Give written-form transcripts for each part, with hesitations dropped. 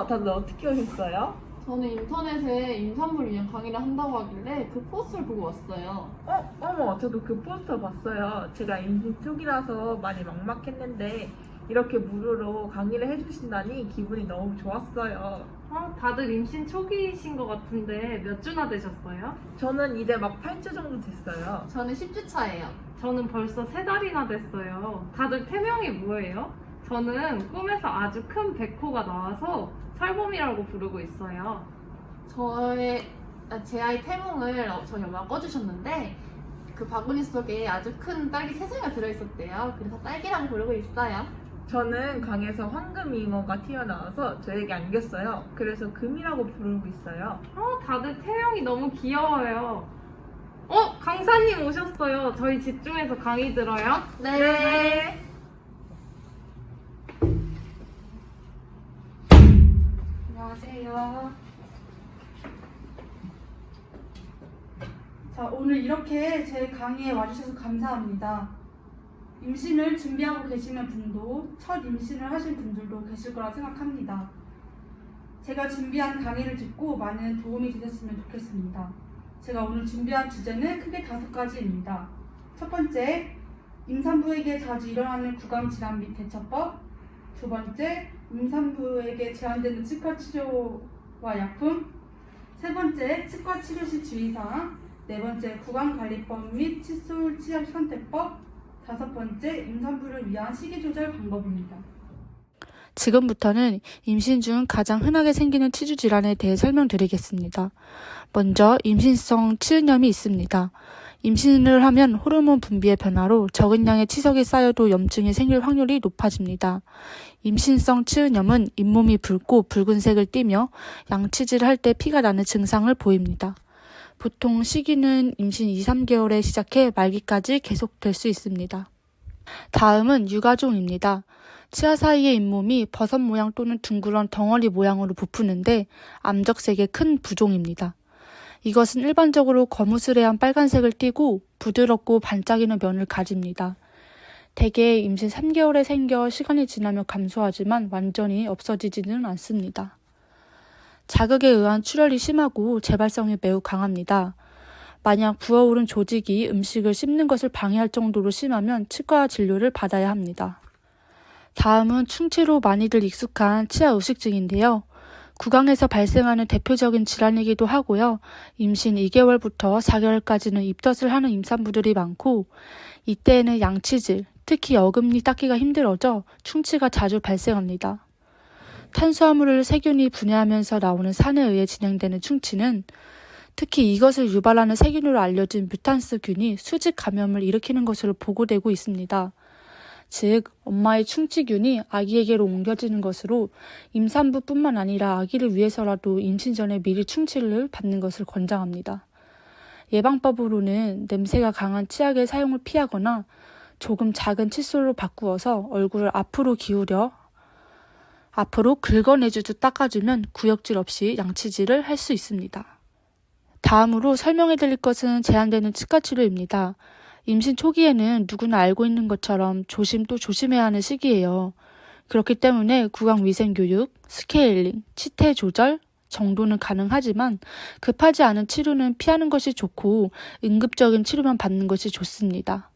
다들 어떻게 오셨어요? 저는 인터넷에 임산부를 위한 강의를 한다고 하길래 그 포스터를 보고 왔어요. 어머, 저도 그 포스터 봤어요. 제가 임신 초기라서 많이 막막했는데 이렇게 무료로 강의를 해주신다니 기분이 너무 좋았어요. 다들 임신 초기이신 것 같은데 몇 주나 되셨어요? 저는 이제 막 8주 정도 됐어요. 저는 10주 차예요. 저는 벌써 3달이나 됐어요. 다들 태명이 뭐예요? 저는 꿈에서 아주 큰 백호가 나와서 철범이라고 부르고 있어요. 제 아이 태몽을 저희 엄마가 꺼주셨는데 그 바구니 속에 아주 큰 딸기 3송이가 들어있었대요. 그래서 딸기라고 부르고 있어요. 저는 강에서 황금잉어가 튀어나와서 저에게 안겼어요. 그래서 금이라고 부르고 있어요. 다들 태명이 너무 귀여워요. 강사님 오셨어요. 저희 집중해서 강의 들어요. 네. 안녕하세요. 자, 오늘 이렇게 제 강의에 와주셔서 감사합니다. 임신을 준비하고 계시는 분도 첫 임신을 하신 분들도 계실 거라 생각합니다. 제가 준비한 강의를 듣고 많은 도움이 되셨으면 좋겠습니다. 제가 오늘 준비한 주제는 크게 5가지입니다. 첫 번째, 임산부에게 자주 일어나는 구강질환 및 대처법. 두 번째, 임산부에게 제한되는 치과 치료와 약품. 세 번째, 치과 치료 시 주의사항. 네 번째, 구강관리법 및 칫솔 치약 선택법. 다섯 번째, 임산부를 위한 식이 조절 방법입니다. 지금부터는 임신 중 가장 흔하게 생기는 치주 질환에 대해 설명드리겠습니다. 먼저 임신성 치은염이 있습니다. 임신을 하면 호르몬 분비의 변화로 적은 양의 치석이 쌓여도 염증이 생길 확률이 높아집니다. 임신성 치은염은 잇몸이 붉고 붉은색을 띠며 양치질을 할 때 피가 나는 증상을 보입니다. 보통 시기는 임신 2-3개월에 시작해 말기까지 계속될 수 있습니다. 다음은 육아종입니다. 치아 사이의 잇몸이 버섯 모양 또는 둥그런 덩어리 모양으로 부푸는데 암적색의 큰 부종입니다. 이것은 일반적으로 거무스레한 빨간색을 띠고 부드럽고 반짝이는 면을 가집니다. 대개 임신 3개월에 생겨 시간이 지나며 감소하지만 완전히 없어지지는 않습니다. 자극에 의한 출혈이 심하고 재발성이 매우 강합니다. 만약 부어오른 조직이 음식을 씹는 것을 방해할 정도로 심하면 치과 진료를 받아야 합니다. 다음은 충치로 많이들 익숙한 치아 의식증인데요. 구강에서 발생하는 대표적인 질환이기도 하고요. 임신 2개월부터 4개월까지는 입덧을 하는 임산부들이 많고 이때에는 양치질, 특히 어금니 닦기가 힘들어져 충치가 자주 발생합니다. 탄수화물을 세균이 분해하면서 나오는 산에 의해 진행되는 충치는 특히 이것을 유발하는 세균으로 알려진 뮤탄스균이 수직 감염을 일으키는 것으로 보고되고 있습니다. 즉, 엄마의 충치균이 아기에게로 옮겨지는 것으로 임산부뿐만 아니라 아기를 위해서라도 임신 전에 미리 충치를 받는 것을 권장합니다. 예방법으로는 냄새가 강한 치약의 사용을 피하거나 조금 작은 칫솔로 바꾸어서 얼굴을 앞으로 기울여 앞으로 긁어내주듯 닦아주면 구역질 없이 양치질을 할 수 있습니다. 다음으로 설명해드릴 것은 제한되는 치과 치료입니다. 임신 초기에는 누구나 알고 있는 것처럼 조심 또 조심해야 하는 시기예요. 그렇기 때문에 구강위생교육, 스케일링, 치태 조절 정도는 가능하지만 급하지 않은 치료는 피하는 것이 좋고 응급적인 치료만 받는 것이 좋습니다.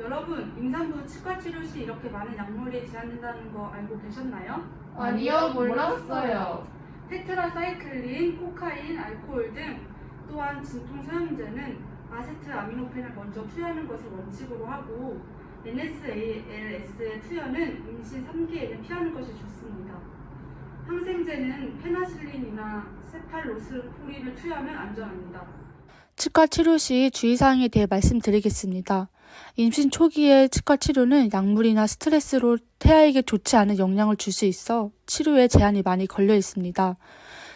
여러분, 임산부 치과 치료 시 이렇게 많은 약물이 제한된다는 거 알고 계셨나요? 아니요, 몰랐어요. 테트라사이클린, 코카인, 알코올 등 또한 진통 사용제는 아세트아미노펜을 먼저 투여하는 것을 원칙으로 하고 NSALS의 투여는 임신 3기에는 피하는 것이 좋습니다. 항생제는 페나실린이나 세팔로스포린을 투여하면 안전합니다. 치과 치료 시 주의사항에 대해 말씀드리겠습니다. 임신 초기의 치과 치료는 약물이나 스트레스로 태아에게 좋지 않은 영향을 줄 수 있어 치료에 제한이 많이 걸려 있습니다.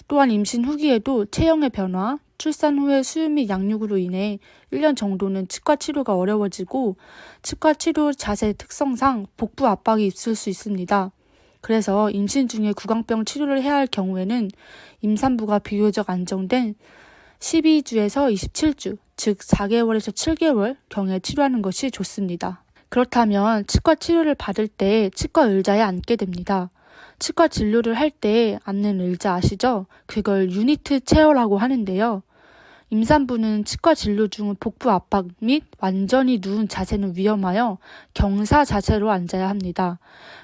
또한 임신 후기에도 체형의 변화, 출산 후의 수유 및 양육으로 인해 1년 정도는 치과 치료가 어려워지고 치과 치료 자세 특성상 복부 압박이 있을 수 있습니다. 그래서 임신 중에 구강병 치료를 해야 할 경우에는 임산부가 비교적 안정된 12주에서 27주, 즉 4개월에서 7개월 경에 치료하는 것이 좋습니다. 그렇다면 치과 치료를 받을 때 치과 의자에 앉게 됩니다. 치과 진료를 할 때 앉는 의자 아시죠? 그걸 유니트 체어라고 하는데요. 임산부는 치과 진료 중 복부 압박 및 완전히 누운 자세는 위험하여 경사 자세로 앉아야 합니다.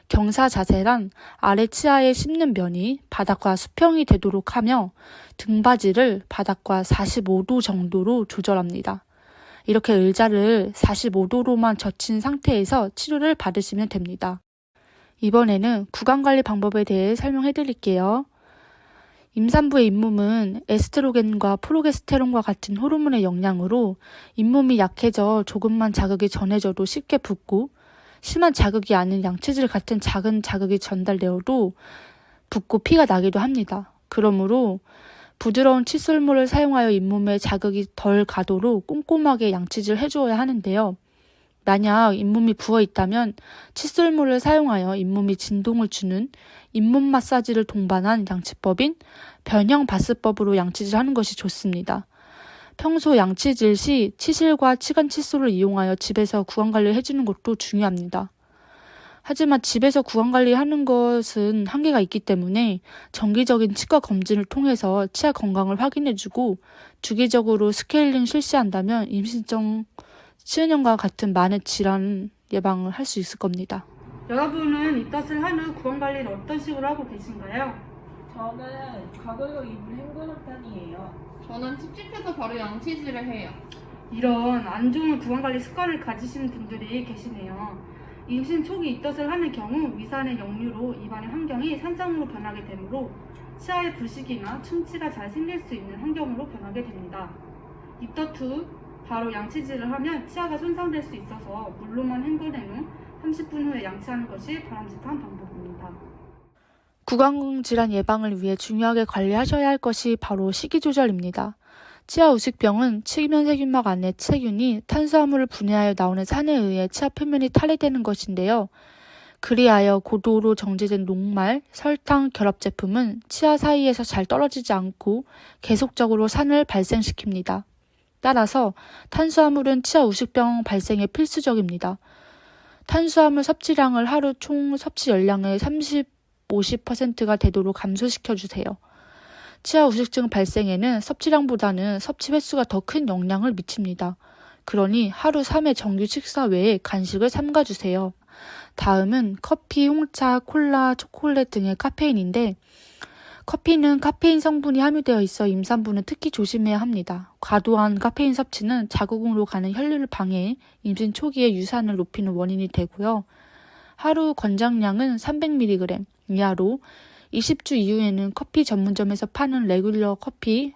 경사 자세란 아래 치아에 씹는 면이 바닥과 수평이 되도록 하며 등받이를 바닥과 45도 정도로 조절합니다. 이렇게 의자를 45도로만 젖힌 상태에서 치료를 받으시면 됩니다. 이번에는 구강관리 방법에 대해 설명해 드릴게요. 임산부의 잇몸은 에스트로겐과 프로게스테론과 같은 호르몬의 영향으로 잇몸이 약해져 조금만 자극이 전해져도 쉽게 붓고 심한 자극이 아닌 양치질 같은 작은 자극이 전달되어도 붓고 피가 나기도 합니다. 그러므로 부드러운 칫솔모를 사용하여 잇몸에 자극이 덜 가도록 꼼꼼하게 양치질 해주어야 하는데요. 만약 잇몸이 부어있다면 칫솔모를 사용하여 잇몸이 진동을 주는 잇몸 마사지를 동반한 양치법인 변형 바스법으로 양치질하는 것이 좋습니다. 평소 양치질 시 치실과 치간 칫솔을 이용하여 집에서 구강관리를 해주는 것도 중요합니다. 하지만 집에서 구강관리하는 것은 한계가 있기 때문에 정기적인 치과 검진을 통해서 치아 건강을 확인해주고 주기적으로 스케일링 실시한다면 임신성 치은염과 같은 많은 질환 예방을 할 수 있을 겁니다. 여러분은 입덧을 한 후 구강관리를 어떤 식으로 하고 계신가요? 저는 가글로 입을 헹구는 편이에요. 저는 찝찝해서 바로 양치질을 해요. 이런 안 좋은 구강관리 습관을 가지시는 분들이 계시네요. 임신 초기 입덧을 하는 경우 위산의 역류로 입안의 환경이 산성으로 변하게 되므로 치아의 부식이나 충치가 잘 생길 수 있는 환경으로 변하게 됩니다. 입덧 후 바로 양치질을 하면 치아가 손상될 수 있어서 물로만 헹궈낸 후 30분 후에 양치하는 것이 바람직한 방법입니다. 구강질환 예방을 위해 중요하게 관리하셔야 할 것이 바로 식이조절입니다. 치아 우식병은 치면세균막 안에 세균이 탄수화물을 분해하여 나오는 산에 의해 치아 표면이 탈해되는 것인데요. 그리하여 고도로 정제된 녹말, 설탕, 결합 제품은 치아 사이에서 잘 떨어지지 않고 계속적으로 산을 발생시킵니다. 따라서 탄수화물은 치아 우식병 발생에 필수적입니다. 탄수화물 섭취량을 하루 총 섭취 열량의 50%가 되도록 감소시켜주세요. 치아 우식증 발생에는 섭취량보다는 섭취 횟수가 더 큰 영향을 미칩니다. 그러니 하루 3회 정규 식사 외에 간식을 삼가주세요. 다음은 커피, 홍차, 콜라, 초콜릿 등의 카페인인데 커피는 카페인 성분이 함유되어 있어 임산부는 특히 조심해야 합니다. 과도한 카페인 섭취는 자궁으로 가는 혈류를 방해해 임신 초기에 유산을 높이는 원인이 되고요. 하루 권장량은 300mg 이하로 20주 이후에는 커피 전문점에서 파는 레귤러 커피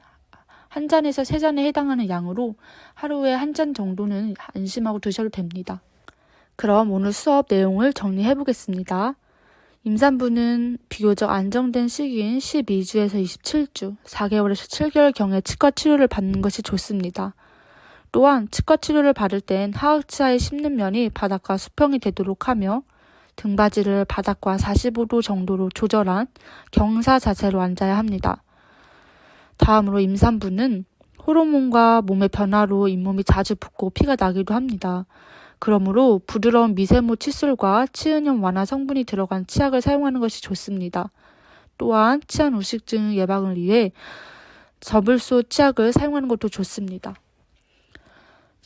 한 잔에서 3잔에 해당하는 양으로 하루에 1잔 정도는 안심하고 드셔도 됩니다. 그럼 오늘 수업 내용을 정리해 보겠습니다. 임산부는 비교적 안정된 시기인 12주에서 27주, 4개월에서 7개월경에 치과 치료를 받는 것이 좋습니다. 또한 치과 치료를 받을 땐 하악치아에 씹는 면이 바닥과 수평이 되도록 하며 등받이를 바닥과 45도 정도로 조절한 경사 자세로 앉아야 합니다. 다음으로 임산부는 호르몬과 몸의 변화로 잇몸이 자주 붓고 피가 나기도 합니다. 그러므로 부드러운 미세모 칫솔과 치은염 완화 성분이 들어간 치약을 사용하는 것이 좋습니다. 또한 치안 우식증 예방을 위해 저불소 치약을 사용하는 것도 좋습니다.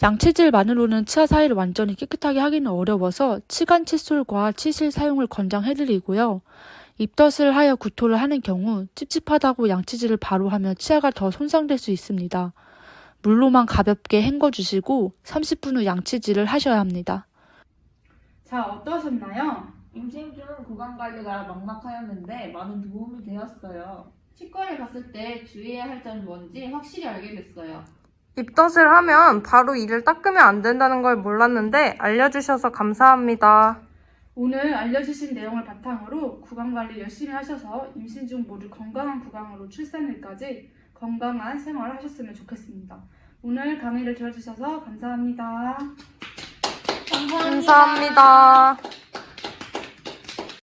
양치질만으로는 치아 사이를 완전히 깨끗하게 하기는 어려워서 치간 칫솔과 치실 사용을 권장해드리고요. 입덧을 하여 구토를 하는 경우 찝찝하다고 양치질을 바로 하면 치아가 더 손상될 수 있습니다. 물로만 가볍게 헹궈주시고 30분 후 양치질을 하셔야 합니다. 자, 어떠셨나요? 임신 중 구강관리가 막막하였는데 많은 도움이 되었어요. 치과를 갔을 때 주의해야 할 점이 뭔지 확실히 알게 됐어요. 입덧을 하면 바로 이를 닦으면 안 된다는 걸 몰랐는데 알려주셔서 감사합니다. 오늘 알려주신 내용을 바탕으로 구강관리 열심히 하셔서 임신 중 모두 건강한 구강으로 출산일까지 건강한 생활을 하셨으면 좋겠습니다. 오늘 강의를 들어주셔서 감사합니다. 감사합니다. 감사합니다.